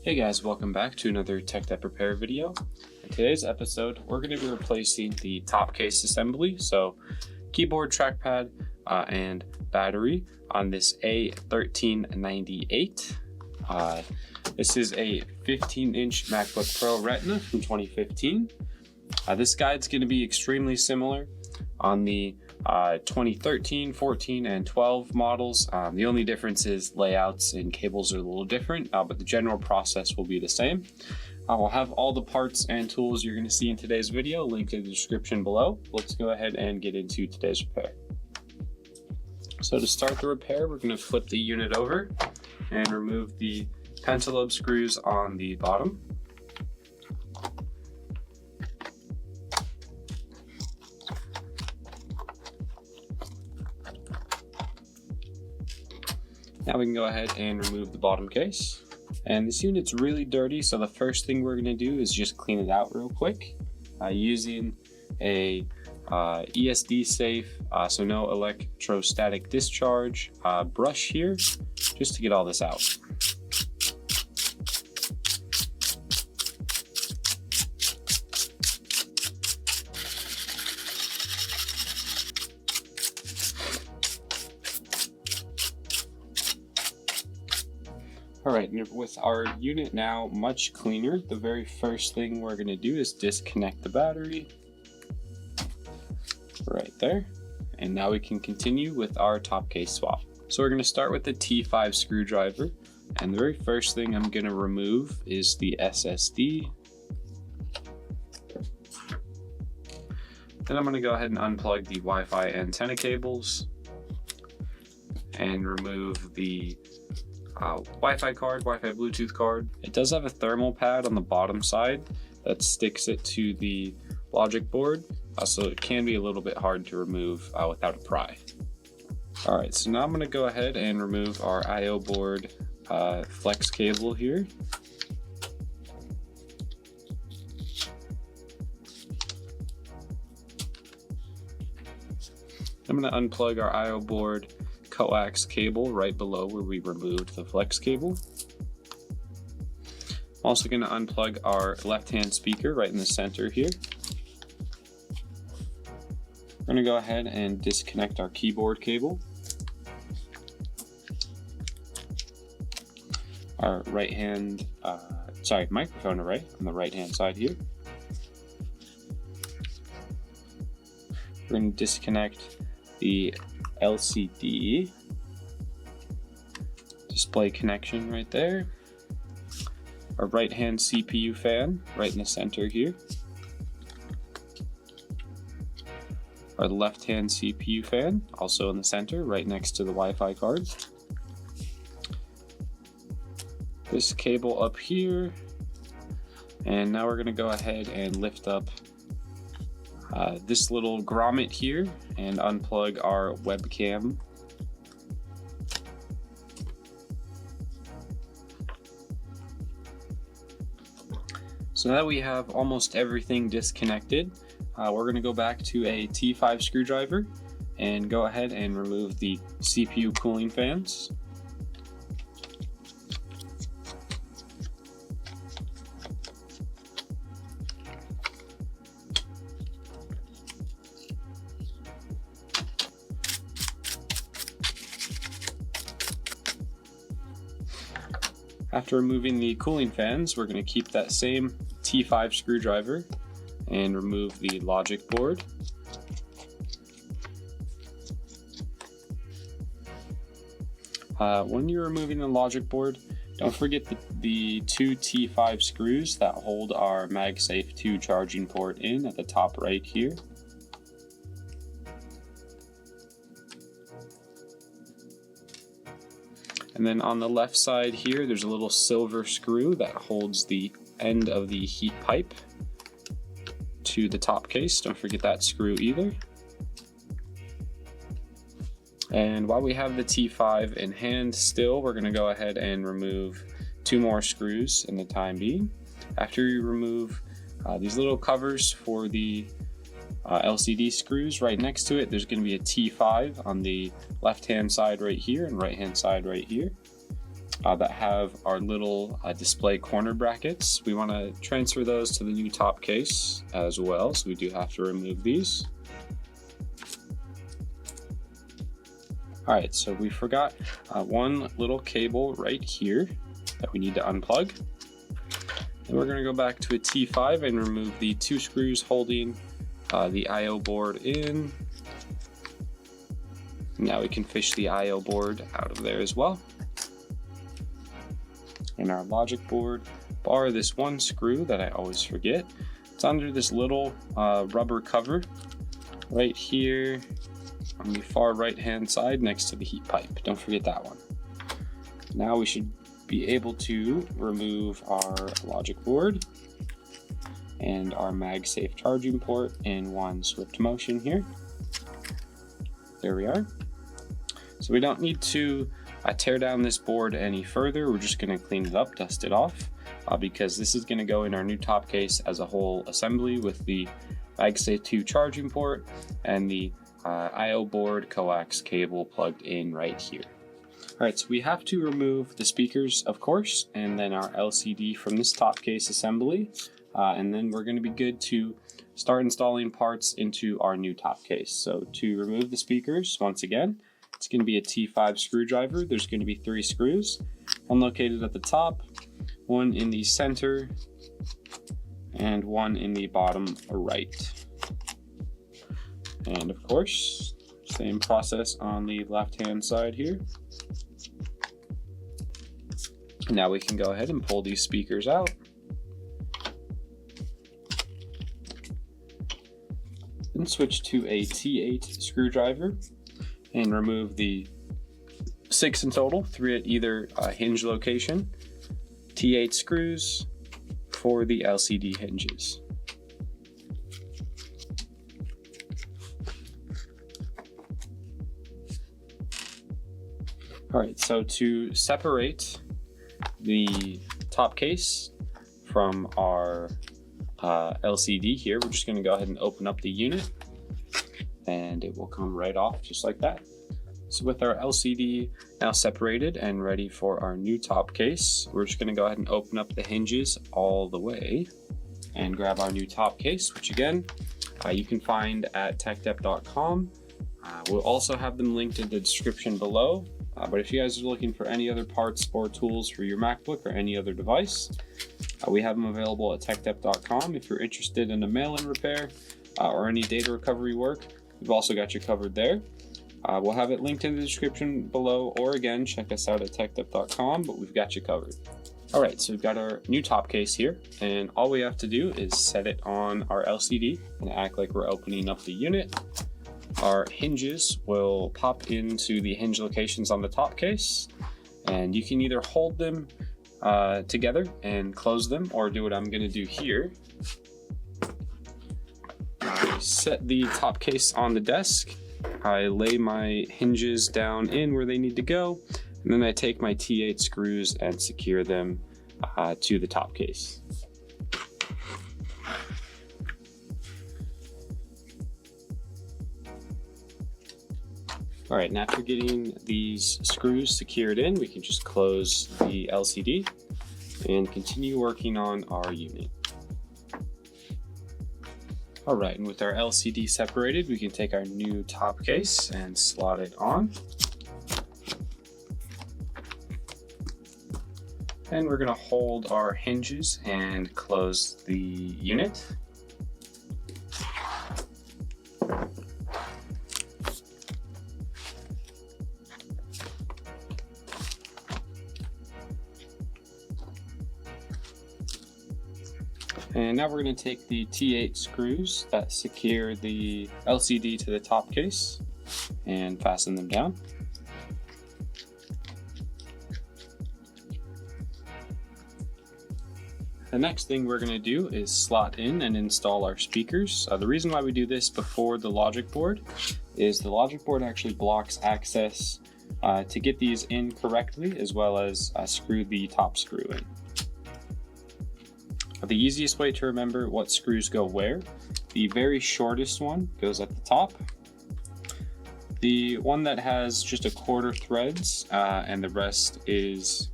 Hey guys, welcome back to another TEKDEP repair video. In today's episode, we're going to be replacing the top case assembly, so keyboard, trackpad, and battery on this A1398. This is a 15-inch MacBook Pro Retina from 2015. This guide's going to be extremely similar on the 2013, 14, and 12 models. The only difference is layouts and cables are a little different, but the general process will be the same. I'll have all the parts and tools you're going to see in today's video linked in the description below. Let's go ahead and get into today's repair. So to start the repair, we're going to flip the unit over and remove the pentalobe screws on the bottom. Now we can go ahead and remove the bottom case. And this unit's really dirty, so the first thing we're going to do is just clean it out real quick using a ESD safe, so no electrostatic discharge brush here, just to get all this out. Alright, with our unit now much cleaner, the very first thing we're going to do is disconnect the battery. Right there. And now we can continue with our top case swap. So we're going to start with the T5 screwdriver. And the very first thing I'm going to remove is the SSD. Then I'm going to go ahead and unplug the Wi-Fi antenna cables. And remove the Wi-Fi card, Wi-Fi Bluetooth card. It does have a thermal pad on the bottom side that sticks it to the logic board, so it can be a little bit hard to remove without a pry. Alright, so now I'm going to go ahead and remove our I/O board flex cable here. I'm going to unplug our I/O board coax cable right below where we removed the flex cable. I'm also going to unplug our left-hand speaker right in the center here. We're going to go ahead and disconnect our keyboard cable. Our microphone array on the right-hand side here. We're going to disconnect the LCD display connection right there. Our right-hand CPU fan right in the center here. Our left-hand CPU fan also in the center right next to the Wi-Fi card. This cable up here. And now we're going to go ahead and lift up this little grommet here and unplug our webcam. So now that we have almost everything disconnected, we're going to go back to a T5 screwdriver and go ahead and remove the CPU cooling fans. After removing the cooling fans, we're going to keep that same T5 screwdriver and remove the logic board. When you're removing the logic board, don't forget the two T5 screws that hold our MagSafe 2 charging port in at the top right here. And then on the left side here, there's a little silver screw that holds the end of the heat pipe to the top case. Don't forget that screw either. And while we have the T5 in hand still, we're going to go ahead and remove two more screws in the time being. After you remove these little covers for the LCD screws right next to it, there's going to be a T5 on the left hand side right here and right hand side right here. that have our little display corner brackets. We want to transfer those to the new top case as well, so we do have to remove these. All right, so we forgot one little cable right here that we need to unplug. And we're gonna go back to a T5 and remove the 2 screws holding the I/O board in. Now we can fish the I/O board out of there as well. And our logic board, bar this one screw that I always forget. It's under this little rubber cover right here on the far right hand side next to the heat pipe. Don't forget that one. Now we should be able to remove our logic board and our MagSafe charging port in one swift motion here. There we are. So we don't need to tear down this board any further. We're just going to clean it up, dust it off, because this is going to go in our new top case as a whole assembly with the MagSafe 2 charging port and the I/O board coax cable plugged in right here. All right, so we have to remove the speakers, of course, and then our LCD from this top case assembly, and then we're going to be good to start installing parts into our new top case. So to remove the speakers, once again, it's going to be a T5 screwdriver. There's going to be 3 screws, one located at the top, one in the center, and one in the bottom right. And of course, same process on the left-hand side here. Now we can go ahead and pull these speakers out. Then switch to a T8 screwdriver and remove the 6 in total, 3 at either hinge location, T8 screws for the LCD hinges. All right, so to separate the top case from our LCD here, we're just going to go ahead and open up the unit and it will come right off just like that. So with our LCD now separated and ready for our new top case, we're just going to go ahead and open up the hinges all the way and grab our new top case, which again, you can find at TEKDEP.com. We'll also have them linked in the description below. But if you guys are looking for any other parts or tools for your MacBook or any other device, we have them available at TEKDEP.com. If you're interested in a mail-in repair or any data recovery work, we've also got you covered there. We'll have it linked in the description below, or again, check us out at TEKDEP.com, but we've got you covered. All right, so we've got our new top case here, and all we have to do is set it on our LCD and act like we're opening up the unit. Our hinges will pop into the hinge locations on the top case, and you can either hold them together and close them, or do what I'm going to do here. I set the top case on the desk, I lay my hinges down in where they need to go, and then I take my T8 screws and secure them to the top case. All right, and after getting these screws secured in, we can just close the LCD and continue working on our unit. All right, and with our LCD separated, we can take our new top case and slot it on. And we're gonna hold our hinges and close the unit. And now we're going to take the T8 screws that secure the LCD to the top case and fasten them down. The next thing we're going to do is slot in and install our speakers. The reason why we do this before the logic board is the logic board actually blocks access to get these in correctly, as well as screw the top screw in. The easiest way to remember what screws go where, the very shortest one goes at the top. The one that has just a quarter threads and the rest is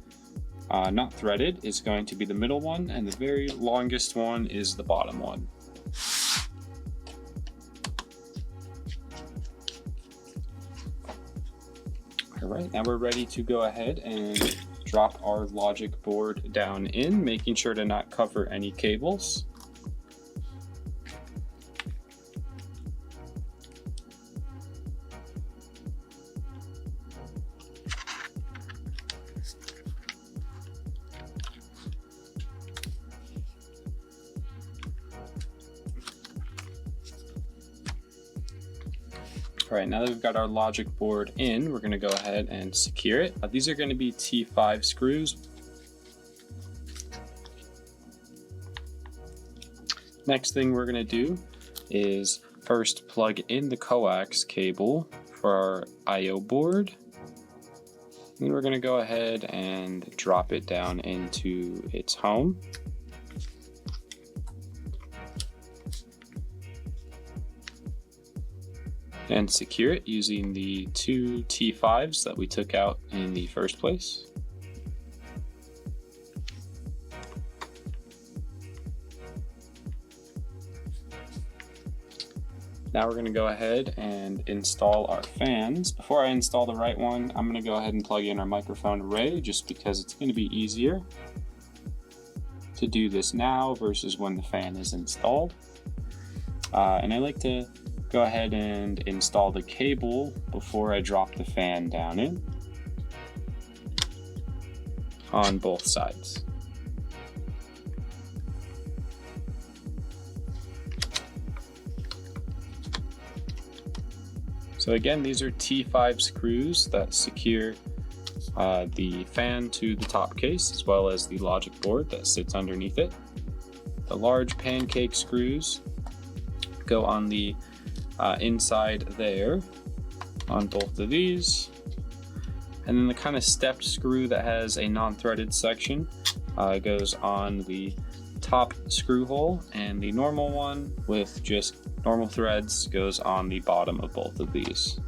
not threaded is going to be the middle one, and the very longest one is the bottom one. All right, now we're ready to go ahead and drop our logic board down in, making sure to not cover any cables. All right, now that we've got our logic board in, we're going to go ahead and secure it. These are going to be T5 screws. Next thing we're going to do is first plug in the coax cable for our I/O board. Then we're going to go ahead and drop it down into its home. And secure it using the two T5s that we took out in the first place. Now we're going to go ahead and install our fans. Before I install the right one, I'm going to go ahead and plug in our microphone array, just because it's going to be easier to do this now versus when the fan is installed. And I like to go ahead and install the cable before I drop the fan down in on both sides. So again, these are T5 screws that secure the fan to the top case, as well as the logic board that sits underneath it. The large pancake screws go on the inside there on both of these, and then the kind of stepped screw that has a non-threaded section goes on the top screw hole, and the normal one with just normal threads goes on the bottom of both of these.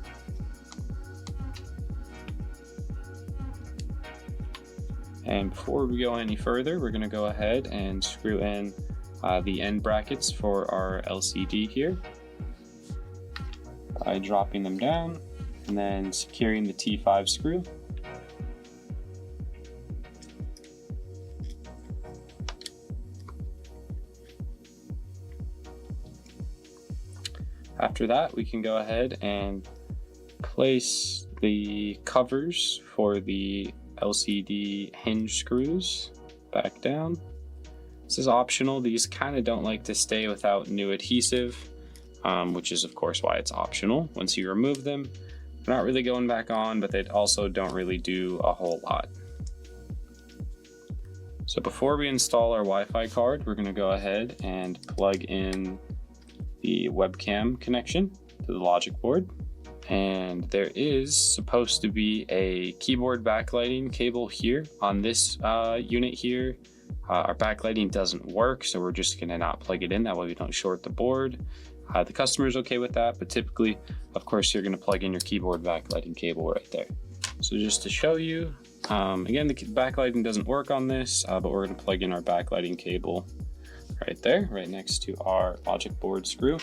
And before we go any further, we're going to go ahead and screw in the end brackets for our LCD here by dropping them down and then securing the T5 screw. After that, we can go ahead and place the covers for the LCD hinge screws back down. This is optional. These kind of don't like to stay without new adhesive, which is of course why it's optional. Once you remove them, they're not really going back on, but they also don't really do a whole lot. So before we install our Wi-Fi card, we're going to go ahead and plug in the webcam connection to the logic board. And there is supposed to be a keyboard backlighting cable here on this unit here. Our backlighting doesn't work, so we're just going to not plug it in. That way we don't short the board. The customer is okay with that, but typically, of course, you're going to plug in your keyboard backlighting cable right there. So just to show you, again, the backlighting doesn't work on this, but we're going to plug in our backlighting cable right there, right next to our logic board screw.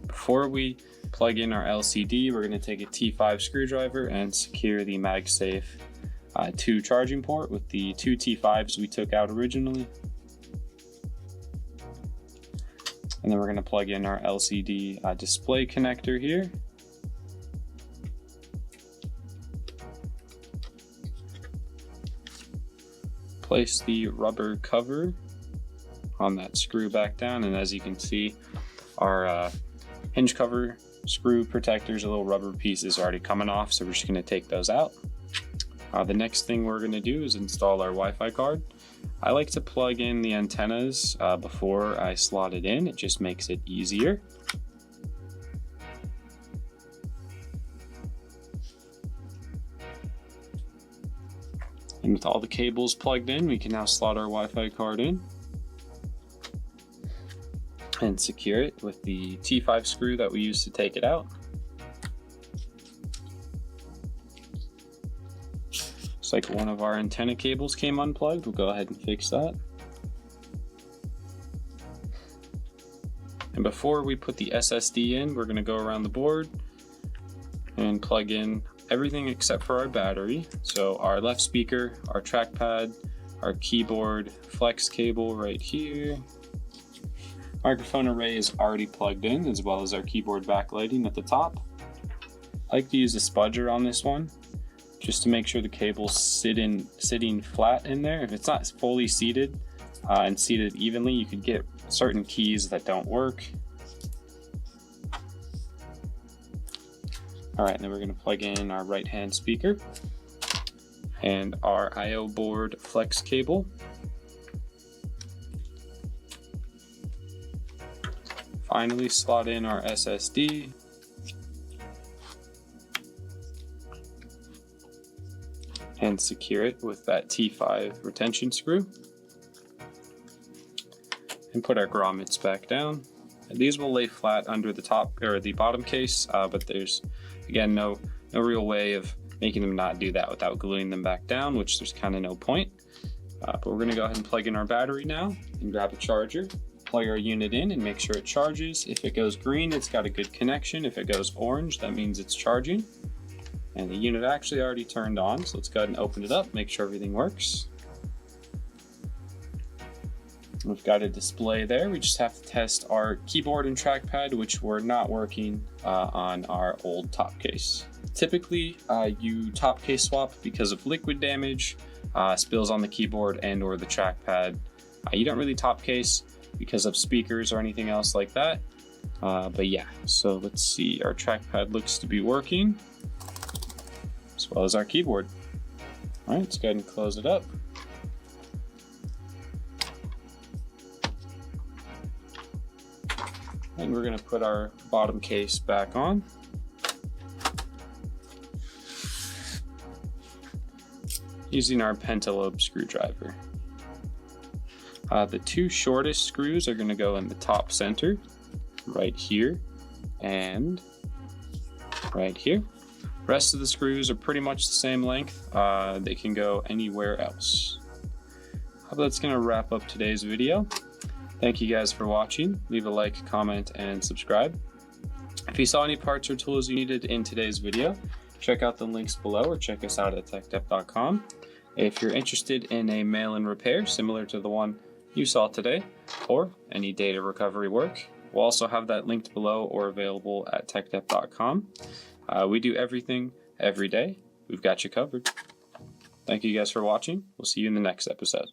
Before we plug in our LCD, we're going to take a T5 screwdriver and secure the MagSafe 2 charging port with the two T5s we took out originally. And then we're going to plug in our LCD display connector here. Place the rubber cover on that screw back down, and as you can see, our hinge cover screw protectors, the little rubber pieces are already coming off, so we're just going to take those out. The next thing we're going to do is install our Wi-Fi card. I like to plug in the antennas before I slot it in. It just makes it easier. And with all the cables plugged in, we can now slot our Wi-Fi card in and secure it with the T5 screw that we used to take it out. Looks like one of our antenna cables came unplugged. We'll go ahead and fix that. And before we put the SSD in, we're going to go around the board and plug in everything except for our battery. So our left speaker, our trackpad, our keyboard flex cable right here. Microphone array is already plugged in, as well as our keyboard backlighting at the top. I like to use a spudger on this one, just to make sure the cable's sitting flat in there. If it's not fully seated and seated evenly, you could get certain keys that don't work. All right, then we're gonna plug in our right-hand speaker and our I/O board flex cable. Finally, slot in our SSD. And secure it with that T5 retention screw. And put our grommets back down. And these will lay flat under the top or the bottom case, but there's again no real way of making them not do that without gluing them back down, which there's kind of no point. But we're gonna go ahead and plug in our battery now and grab a charger. Plug our unit in and make sure it charges. If it goes green, it's got a good connection. If it goes orange, that means it's charging. And the unit actually already turned on, so let's go ahead and open it up, make sure everything works. We've got a display there. We just have to test our keyboard and trackpad, which were not working on our old top case. Typically, you top case swap because of liquid damage, spills on the keyboard and or the trackpad. You don't really top case because of speakers or anything else like that. But yeah, so let's see. Our trackpad looks to be working, as well as our keyboard. All right, let's go ahead and close it up. And we're gonna put our bottom case back on. Using our pentalobe screwdriver. The two shortest screws are gonna go in the top center, right here, and right here. Rest of the screws are pretty much the same length. They can go anywhere else. That's gonna wrap up today's video. Thank you guys for watching. Leave a like, comment, and subscribe. If you saw any parts or tools you needed in today's video, check out the links below or check us out at TEKDEP.com. If you're interested in a mail-in repair similar to the one you saw today, or any data recovery work, we'll also have that linked below or available at TEKDEP.com. We do everything every day. We've got you covered. Thank you guys for watching. We'll see you in the next episode.